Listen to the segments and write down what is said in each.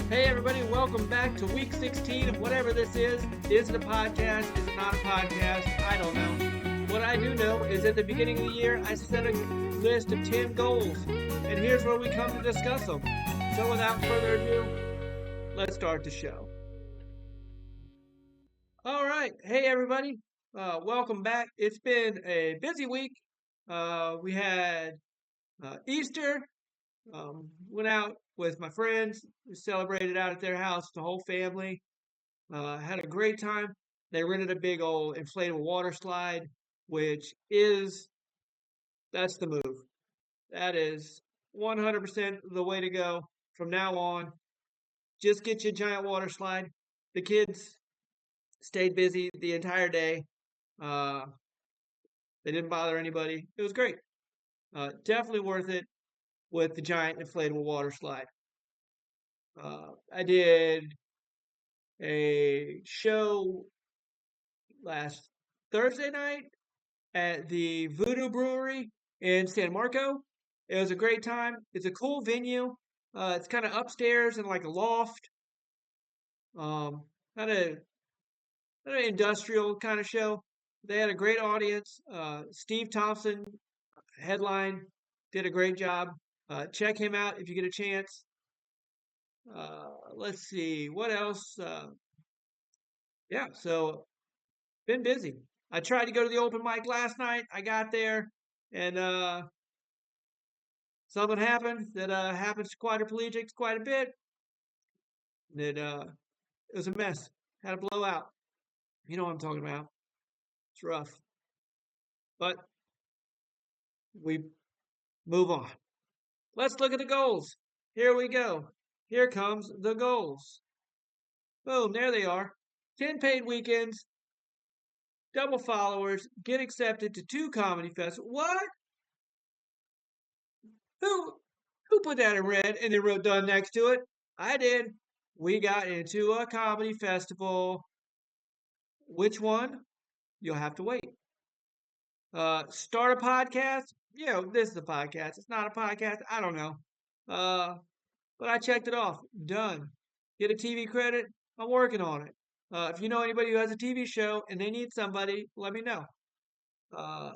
Hey, everybody, welcome back to week 16 of whatever this is. Is it a podcast? Is it not a podcast? I don't know. What I do know is at the beginning of the year, I set a list of 10 goals, and here's where we come to discuss them. So, without further ado, let's start the show. All right. Hey, everybody. Welcome back. It's been a busy week. We had Easter. Went out with my friends, celebrated out at their house, the whole family. Had a great time. They rented a big old inflatable water slide, which is that's the move. That is 100% the way to go from now on. Just get you a giant water slide. The kids stayed busy the entire day. Uh, they didn't bother anybody. It was great. Definitely worth it with the giant inflatable water slide. I did a show last Thursday night at the Voodoo Brewery in San Marco. It was a great time. It's a cool venue. It's kind of upstairs in like a loft. Um, kind of kind of industrial kind of show. They had a great audience. Steve Thompson headline did a great job. Check him out if you get a chance. Let's see what else. Yeah, so been busy. I tried to go to the open mic last night. I got there, and something happened that happens to quadriplegics quite a bit. That it was a mess. Had a blowout. You know what I'm talking about. It's rough, but we move on. Let's look at the goals. Here we go. Here comes the goals. Boom, there they are. 10 paid weekends, double followers, get accepted to 2 comedy festivals. What? Who who put that in red and then wrote done next to it? I did. We got into a comedy festival. Which one? You'll have to wait. Start a podcast. This is a podcast. It's not a podcast. I don't know. Uh, but I checked it off. Done. Get a TV credit. I'm working on it. If you know anybody who has a TV show and they need somebody, let me know. Uh,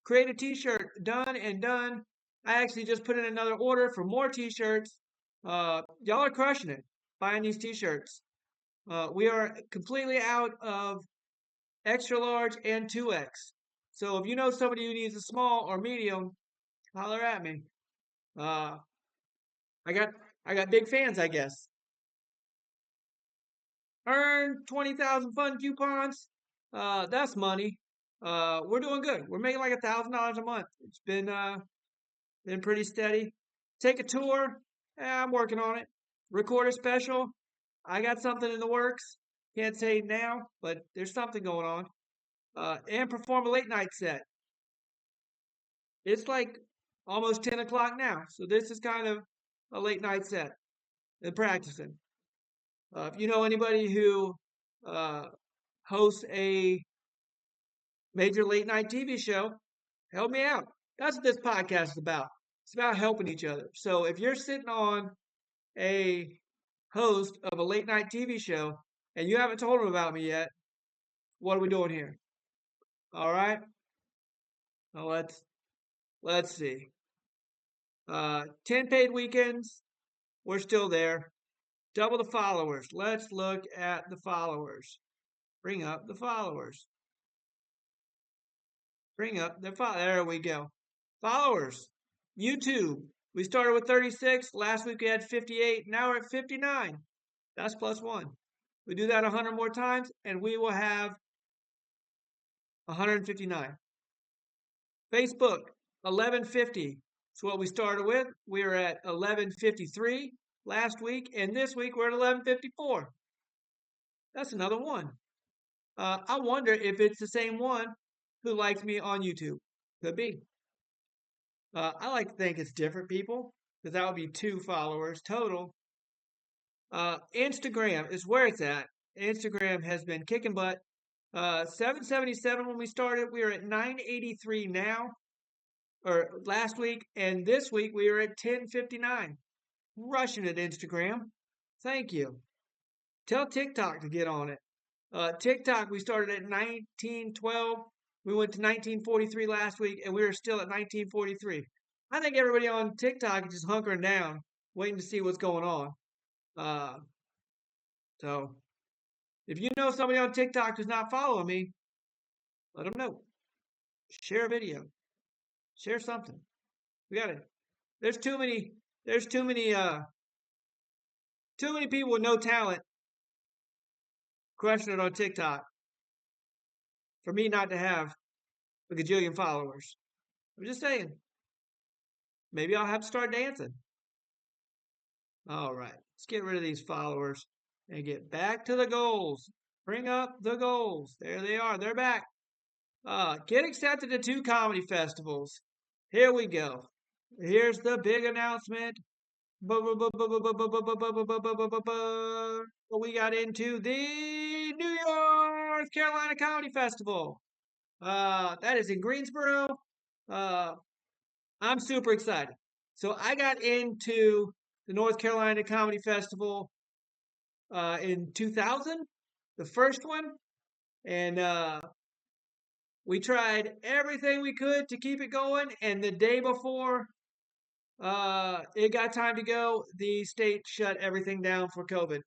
create a T-shirt. Done and done. I actually just put in another order for more T-shirts. Y'all are crushing it buying these T-shirts. We are completely out of extra large and 2X. So if you know somebody who needs a small or medium, holler at me. Uh, I got I got big fans, I guess. Earn 20,000 fun coupons. That's money. We're doing good. We're making like $1,000 a month. It's been pretty steady. Take a tour. I'm working on it. Record a special. I got something in the works. Can't say now, but there's something going on. And perform a late night set. It's like almost 10 o'clock now, so this is kind of a late night set and practicing. If you know anybody who uh, hosts a major late night TV show, help me out. That's what this podcast is about. It's about helping each other. So if you're sitting on a host of a late night TV show and you haven't told them about me yet, what are we doing here? All right. Well, let's see. 10 paid weekends. We're still there. Double the followers. Let's look at the followers. Bring up the followers. Bring up the followers. There we go. Followers. YouTube. We started with 36. Last week we had 58. Now we're at 59. That's plus one. We do that 100 more times and we will have 159. Facebook, 1150. That's what we started with. We were at 1153 last week, and this week we're at 1154. That's another one. I wonder if it's the same one who likes me on YouTube. Could be. I like to think it's different people because that would be 2 followers total. Instagram is where it's at. Instagram has been kicking butt. 777 when we started. We are at 983 now, or last week, and this week we are at 1059. Rushing at Instagram. Thank you. Tell TikTok to get on it. TikTok, we started at 1912. We went to 1943 last week, and we are still at 1943. I think everybody on TikTok is just hunkering down, waiting to see what's going on. Uh, so if you know somebody on TikTok who's not following me, let them know. Share a video. Share something. We got it. There's too many. There's too many. Too many people with no talent crushing it on TikTok for me not to have a gajillion followers. I'm just saying. Maybe I'll have to start dancing. All right. Let's get rid of these followers and get back to the goals. Bring up the goals. There they are. They're back. Get accepted to 2 comedy festivals. Here we go. Here's the big announcement. We got into the New York Carolina Comedy Festival. That is in Greensboro. Uh, I'm super excited. So I got into the North Carolina Comedy Festival in 2000, the first one, and we tried everything we could to keep it going. And the day before it got time to go, the state shut everything down for COVID.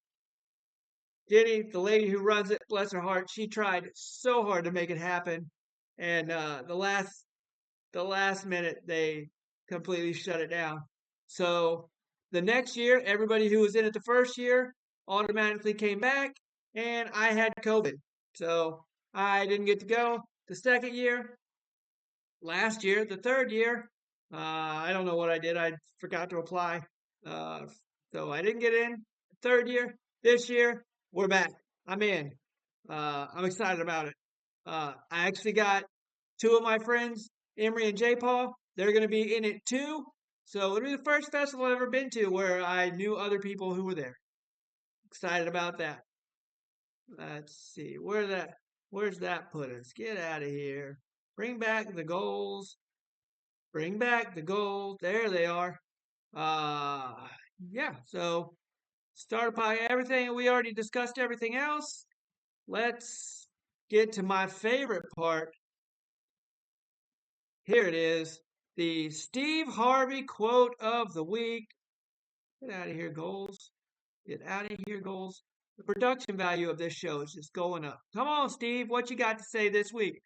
Jenny, the lady who runs it, bless her heart, she tried so hard to make it happen, and the last minute they completely shut it down. So the next year, everybody who was in it the first year automatically came back, and I had COVID, so I didn't get to go. The second year, last year, the third year, I don't know what I did. I forgot to apply, uh, so I didn't get in. Third year, this year, we're back. I'm in. I'm excited about it. I actually got two of my friends, Emery and J. Paul. They're going to be in it too. So it'll be the first festival I've ever been to where I knew other people who were there. Excited about that. Let's see where's that put us? Get out of here. Bring back the goals. Bring back the goals. There they are. Uh yeah, so start by everything. We already discussed everything else. Let's get to my favorite part. Here it is. The Steve Harvey quote of the week. Get out of here, goals. Get out of here, goals. The production value of this show is just going up. Come on, Steve. What you got to say this week?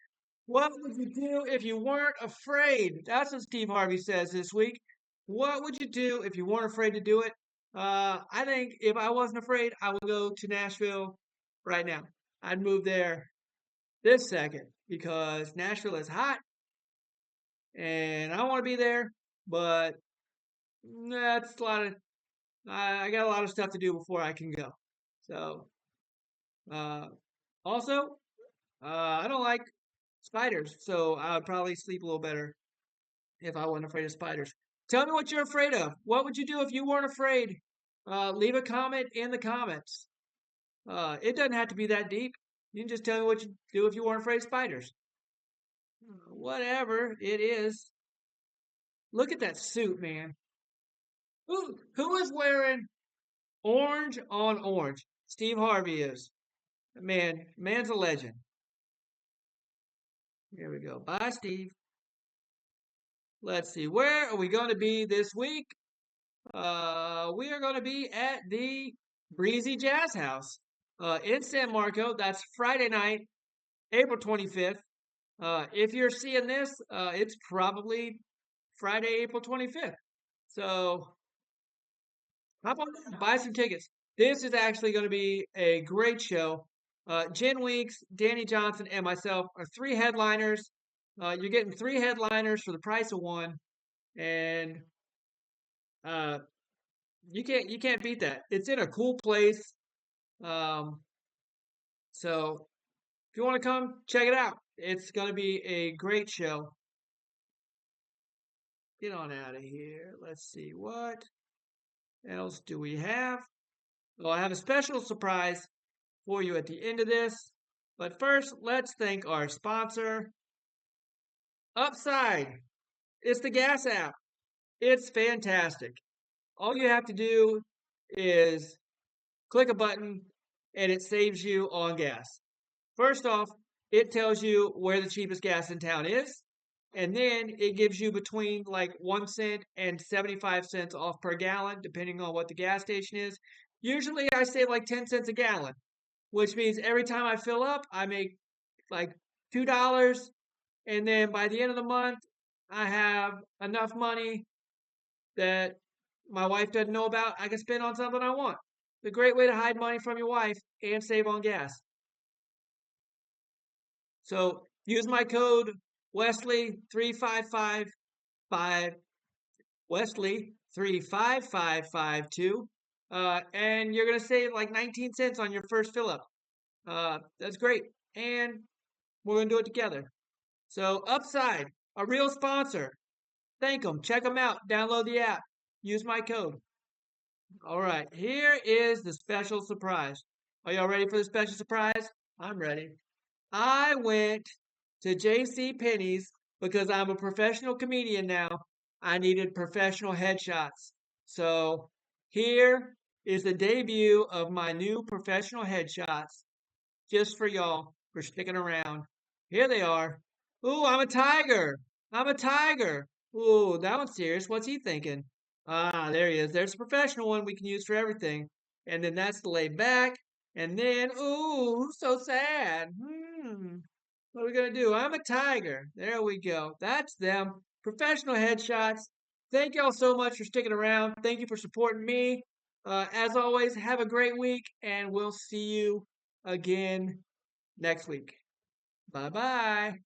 What would you do if you weren't afraid? That's what Steve Harvey says this week. What would you do if you weren't afraid to do it? I think if I wasn't afraid, I would go to Nashville right now. I'd move there this second because Nashville is hot and I want to be there, but that's a lot of I got a lot of stuff to do before I can go. So, uh, also, I don't like spiders, so I would probably sleep a little better if I wasn't afraid of spiders. Tell me what you're afraid of. What would you do if you weren't afraid? Leave a comment in the comments. It doesn't have to be that deep. You can just tell me what you do if you weren't afraid of spiders. Whatever it is. Look at that suit, man. Who is wearing orange on orange? Steve Harvey is. Man's a legend. Here we go. Bye, Steve. Let's see. Where are we going to be this week? We are going to be at the Breezy Jazz House in San Marco. That's Friday night, April 25th. If you're seeing this, it's probably Friday, April 25th. So hop on down, buy some tickets. This is actually going to be a great show. Jen Weeks, Danny Johnson, and myself are three headliners. You're getting three headliners for the price of one, and uh, you can't beat that. It's in a cool place. Um, so if you want to come, check it out. It's going to be a great show. Get on out of here. Let's see what else do we have. Well, I have a special surprise for you at the end of this. But first, let's thank our sponsor, Upside. It's the gas app. It's fantastic. All you have to do is click a button, and it saves you on gas. First off, it tells you where the cheapest gas in town is, and then it gives you between like 1 cent and 75 cents off per gallon, depending on what the gas station is. Usually I save like 10 cents a gallon, which means every time I fill up, I make like $2. And then by the end of the month, I have enough money that my wife doesn't know about. I can spend on something I want. It's a great way to hide money from your wife and save on gas. So use my code Wesley35555 Wesley35552, and you're gonna save like 19 cents on your first fill up. That's great, and we're gonna do it together. So Upside, a real sponsor. Thank them. Check them out. Download the app. Use my code. All right, here is the special surprise. Are y'all ready for the special surprise? I'm ready. I went to J.C. Penney's because I'm a professional comedian now. I needed professional headshots. So here is the debut of my new professional headshots just for y'all for sticking around. Here they are. Ooh, I'm a tiger. I'm a tiger. Ooh, that one's serious. What's he thinking? Ah, there he is. There's a professional one we can use for everything. And then that's the laid back. And then, ooh, so sad. What are we gonna do? I'm a tiger. There we go. That's them. Professional headshots. Thank y'all so much for sticking around. Thank you for supporting me. As always, have a great week, and we'll see you again next week. Bye bye.